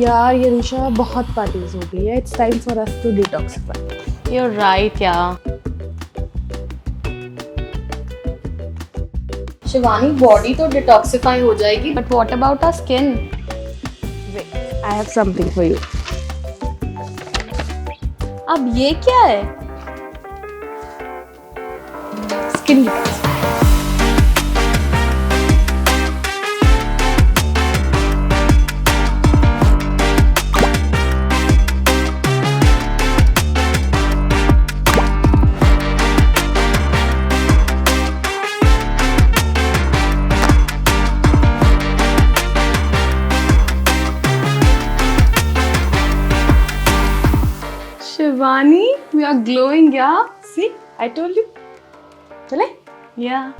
यार ये ऋषा बहुत पार्टीज हो गई है. It's time for us to detoxify. You're right, yeah. Shivani, body तो डिटॉक्सिफाई हो जाएगी, but what about our skin? Wait, I have something for you. अब ये क्या है? Skin detox. Shivani, we are glowing, yeah? See, I told you. चले? Yeah.